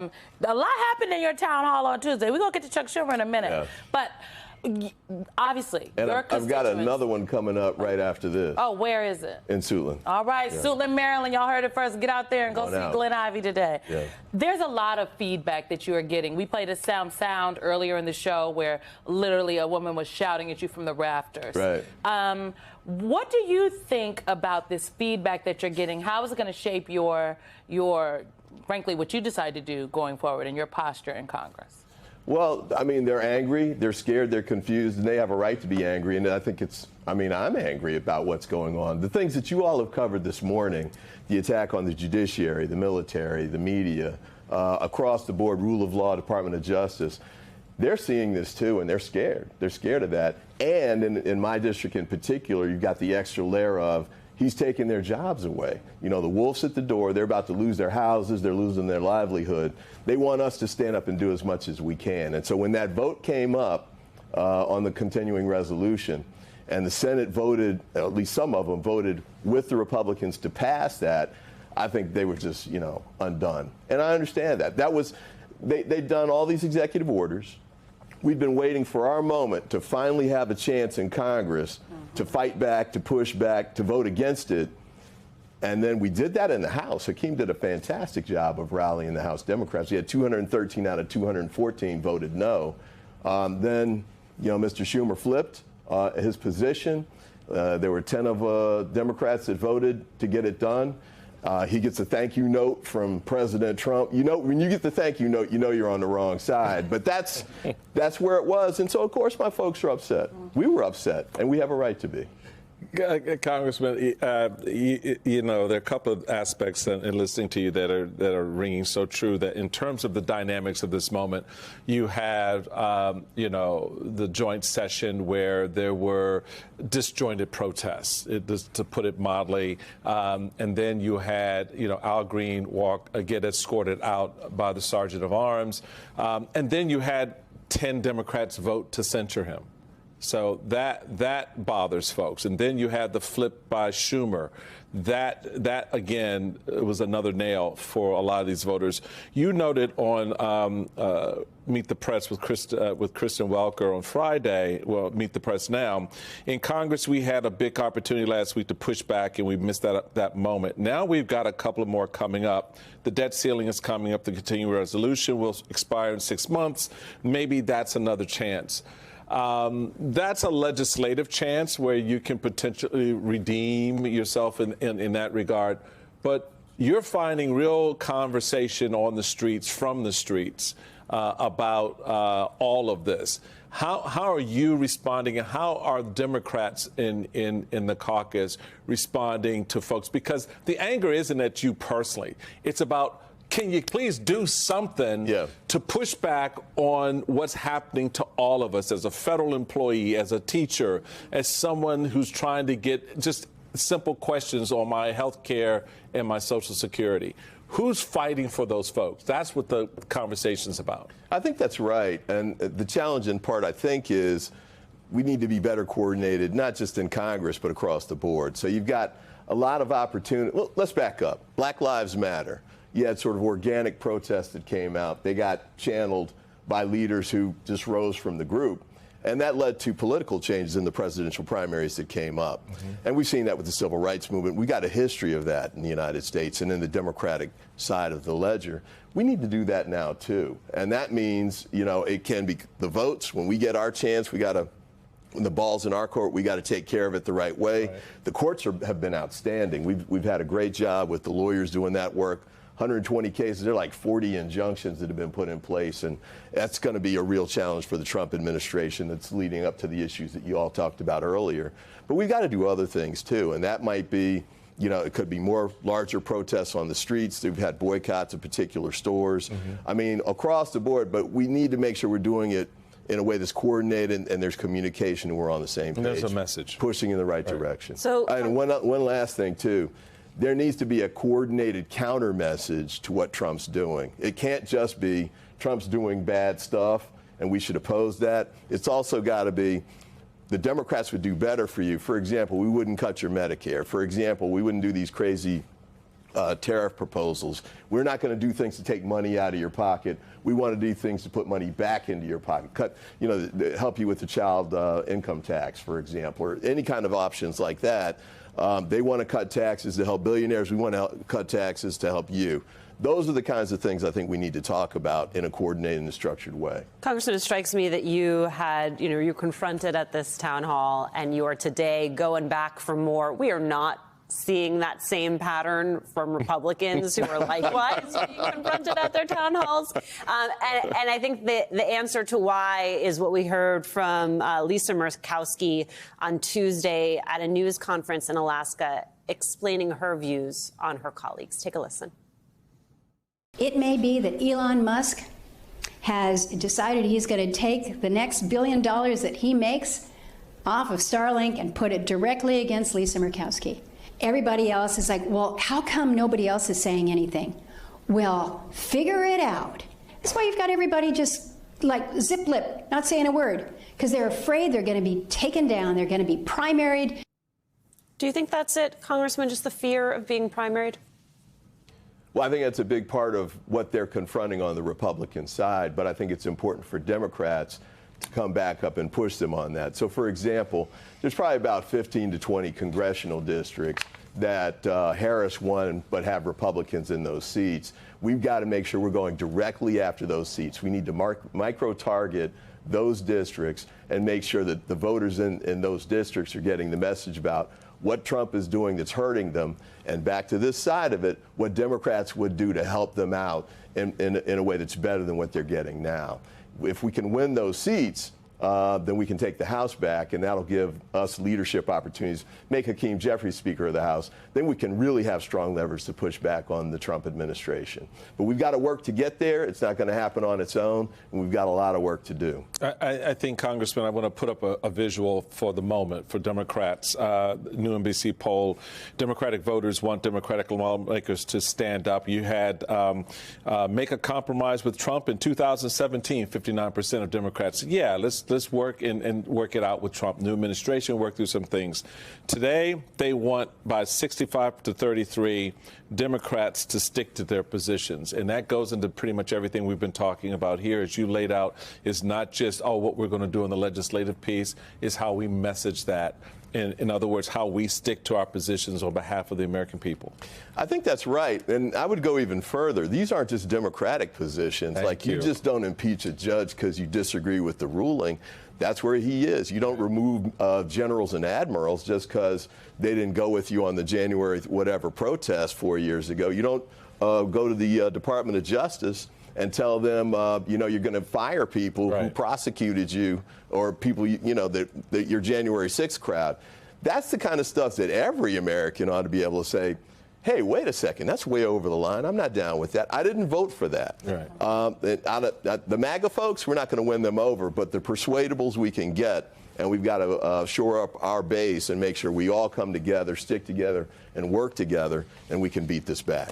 A lot happened in your town hall on Tuesday. We're going to get to Chuck Schumer in a minute. Yeah. But obviously, and I've got another one coming up right after this. Oh, where is it? In Suitland. All right, yeah. Suitland, Maryland. Y'all heard it first. Get out there and go see Glenn Ivey today. Yeah. There's a lot of feedback that you are getting. We played a sound earlier in the show where literally a woman was shouting at you from the rafters. Right. What do you think about this feedback that you're getting? How is it going to shape your, frankly, what you decide to do going forward and your posture in Congress? Well, I mean, they're angry, they're scared, they're confused, and they have a right to be angry. And I think I'm angry about what's going on. The things that you all have covered this morning, the attack on the judiciary, the military, the media, across the board, rule of law, Department of Justice, they're seeing this too, and they're scared. They're scared of that. And in my district in particular, you've got the extra layer of he's taking their jobs away. You know, the wolf's at the door. They're about to lose their houses. They're losing their livelihood. They want us to stand up and do as much as we can. And so when that vote came up on the continuing resolution and the Senate voted, at least some of them voted with the Republicans to pass that, I think they were just, undone. And I understand that. They'd done all these executive orders. We've been waiting for our moment to finally have a chance in Congress to fight back, to push back, to vote against it. And then we did that in the House. Hakeem did a fantastic job of rallying the House Democrats. We had 213 out of 214 voted no. Then, Mr. Schumer flipped his position. There were 10 of Democrats that voted to get it done. He gets a thank you note from President Trump. When you get the thank you note, you're on the wrong side. But that's where it was. And so, of course, my folks are upset. We were upset, and we have a right to be. Congressman, there are a couple of aspects in listening to you that are ringing so true. That in terms of the dynamics of this moment, you have the joint session where there were disjointed protests, to put it mildly, and then you had Al Green get escorted out by the Sergeant of Arms, and then you had 10 Democrats vote to censure him. So that bothers folks. And then you had the flip by Schumer. That again was another nail for a lot of these voters. You noted on Meet the Press with Kristen Welker on Friday, well, Meet the Press Now. In Congress, we had a big opportunity last week to push back, and we missed that moment. Now we've got a couple of more coming up. The debt ceiling is coming up. The continuing resolution will expire in 6 months. Maybe that's another chance. That's a legislative chance where you can potentially redeem yourself in that regard. But you're finding real conversation on the streets, from the streets, about all of this. How are you responding, and how are Democrats in the caucus responding to folks? Because the anger isn't at you personally. It's about, can you please do something to push back on what's happening to all of us as a federal employee, as a teacher, as someone who's trying to get just simple questions on my health care and my Social Security? Who's fighting for those folks? That's what the conversation's about. I think that's right. And the challenge in part, I think, is we need to be better coordinated, not just in Congress, but across the board. So you've got a lot of opportunity. Well, let's back up. Black Lives Matter. You had sort of organic protests that came out. They got channeled by leaders who just rose from the group. And that led to political changes in the presidential primaries that came up. Mm-hmm. And we've seen that with the civil rights movement. We got a history of that in the United States and in the Democratic side of the ledger. We need to do that now, too. And that means, it can be the votes. When we get our chance, when the ball's in our court, we got to take care of it the right way. Right. The courts have been outstanding. We've had a great job with the lawyers doing that work. 120 cases, there are like 40 injunctions that have been put in place, and that's going to be a real challenge for the Trump administration that's leading up to the issues that you all talked about earlier. But we've got to do other things, too, and that might be, it could be more larger protests on the streets. We've had boycotts of particular stores. Mm-hmm. Across the board, but we need to make sure we're doing it in a way that's coordinated and there's communication and we're on the same page. And there's a message. Pushing in the right direction. So, and one last thing, too. There needs to be a coordinated counter message to what Trump's doing. It can't just be Trump's doing bad stuff and we should oppose that. It's also got to be the Democrats would do better for you. For example, we wouldn't cut your Medicare. For example, we wouldn't do these crazy tariff proposals. We're not going to do things to take money out of your pocket. We want to do things to put money back into your pocket. Cut, help you with the child income tax, for example, or any kind of options like that. They want to cut taxes to help billionaires. We want to cut taxes to help you. Those are the kinds of things I think we need to talk about in a coordinated and structured way. Congressman, it strikes me that you were confronted at this town hall, and you are today going back for more. We are not seeing that same pattern from Republicans who are likewise being confronted at their town halls. And I think the answer to why is what we heard from Lisa Murkowski on Tuesday at a news conference in Alaska, explaining her views on her colleagues. Take a listen. It may be that Elon Musk has decided he's going to take the next $1 billion that he makes off of Starlink and put it directly against Lisa Murkowski. Everybody else is like, well, how come nobody else is saying anything? Well, figure it out. That's why you've got everybody just like zip lip, not saying a word, because they're afraid they're going to be taken down, they're going to be primaried. Do you think that's it, Congressman, just the fear of being primaried? Well, I think that's a big part of what they're confronting on the Republican side, but I think it's important for Democrats to come back up and push them on that. So, for example, there's probably about 15 to 20 congressional districts that Harris won but have Republicans in those seats. We've got to make sure we're going directly after those seats. We need to micro-target those districts and make sure that the voters in those districts are getting the message about what Trump is doing that's hurting them, and back to this side of it, what Democrats would do to help them out in a way that's better than what they're getting now. If we can win those seats, then we can take the House back, and that'll give us leadership opportunities, make Hakeem Jeffries Speaker of the House. Then we can really have strong levers to push back on the Trump administration. But we've got to work to get there. It's not going to happen on its own, and we've got a lot of work to do. I think, Congressman, I want to put up a visual for the moment for Democrats. New NBC poll, Democratic voters want Democratic lawmakers to stand up. You had make a compromise with Trump in 2017, 59% of Democrats. Yeah, let's work and work it out with Trump. New administration, work through some things. Today, they want by 65 to 33 Democrats to stick to their positions. And that goes into pretty much everything we've been talking about here, as you laid out, is not just, what we're going to do in the legislative piece, is how we message that. In other words, how we stick to our positions on behalf of the American people. I think that's right. And I would go even further. These aren't just Democratic positions. Thank you. You just don't impeach a judge because you disagree with the ruling. That's where he is. You don't remove generals and admirals just because they didn't go with you on the January whatever protest 4 years ago. You don't go to the Department of Justice and tell them, you're going to fire people who prosecuted you, or people, that your January 6th crowd. That's the kind of stuff that every American ought to be able to say, hey, wait a second, that's way over the line. I'm not down with that. I didn't vote for that. Right. The MAGA folks, we're not going to win them over, but the persuadables we can get, and we've got to shore up our base and make sure we all come together, stick together, and work together, and we can beat this back.